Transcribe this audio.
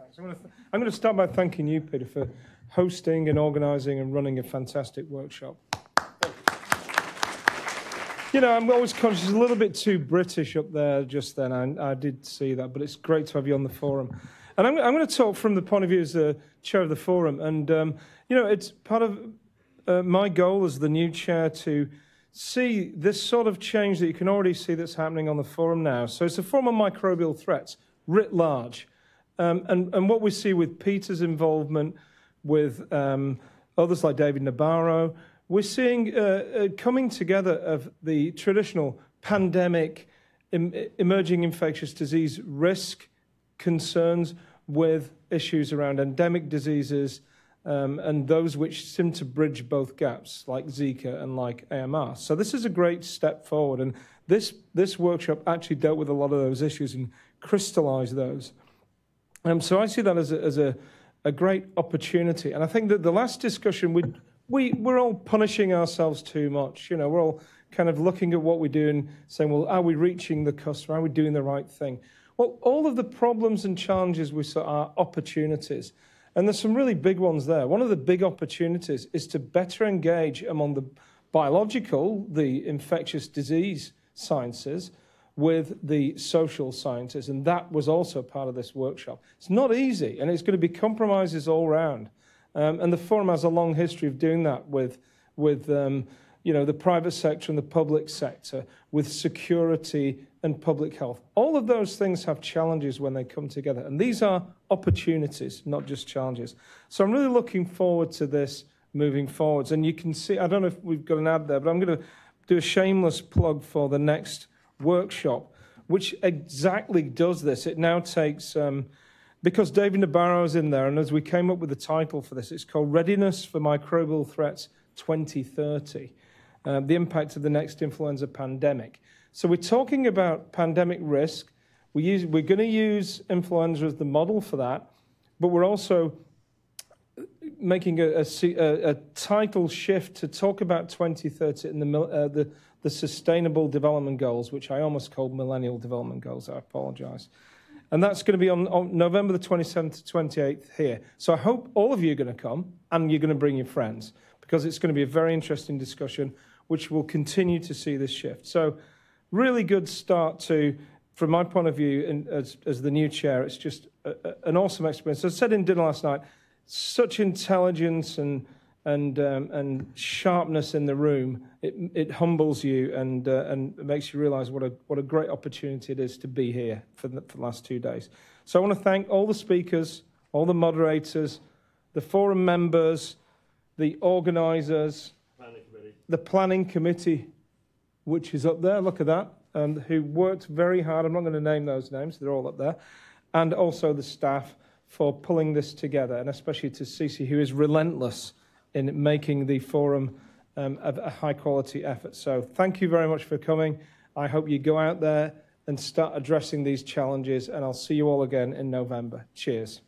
Thanks. I'm going to start by thanking you, Peter, for hosting and organising and running a fantastic workshop. You know, I'm always conscious a little bit too British up there just then. I did see that, but it's great to have you on the forum. And I'm going to talk from the point of view as the chair of the forum. And, you know, it's part of my goal as the new chair to see this sort of change that you can already see that's happening on the forum now. So it's a forum on microbial threats, writ large. And what we see with Peter's involvement, with others like David Nabarro, we're seeing coming together of the traditional pandemic, emerging infectious disease risk concerns with issues around endemic diseases and those which seem to bridge both gaps, like Zika and like AMR. So this is a great step forward, and this workshop actually dealt with a lot of those issues and crystallized those. So I see that as a great opportunity. And I think that the last discussion, we're all punishing ourselves too much. You know, we're all kind of looking at what we do and saying, well, are we reaching the customer? Are we doing the right thing? Well, all of the problems and challenges we saw are opportunities. And there's some really big ones there. One of the big opportunities is to better engage among the biological, the infectious disease sciences, with the social sciences. And that was also part of this workshop. It's not easy, and it's going to be compromises all round. And the forum has a long history of doing that with you know, the private sector and the public sector, with security and public health. All of those things have challenges when they come together. And these are opportunities, not just challenges. So I'm really looking forward to this moving forwards. And you can see, I don't know if we've got an ad there, but I'm going to do a shameless plug for the next workshop, which exactly does this. It now takes... because David Nabarro is in there, and as we came up with the title for this, it's called Readiness for Microbial Threats 2030, the impact of the next influenza pandemic. So we're talking about pandemic risk. We're going to use influenza as the model for that, but we're also making a title shift to talk about 2030 and the Sustainable Development Goals, which I almost called Millennial Development Goals. I apologize. And that's going to be on November the 27th to 28th here. So I hope all of you are going to come, and you're going to bring your friends, because it's going to be a very interesting discussion, which will continue to see this shift. So really good start to, from my point of view, and as the new chair, it's just an awesome experience. As I said in dinner last night, such intelligence and sharpness in the room. It humbles you and makes you realize what a great opportunity it is to be here for the last 2 days. So I want to thank all the speakers, all the moderators, the forum members, the organisers, the planning committee, which is up there, look at that, who worked very hard. I'm not going to name those names, they're all up there, and also the staff for pulling this together, and especially to Cece, who is relentless in making the forum a high-quality effort. So thank you very much for coming. I hope you go out there and start addressing these challenges, and I'll see you all again in November. Cheers.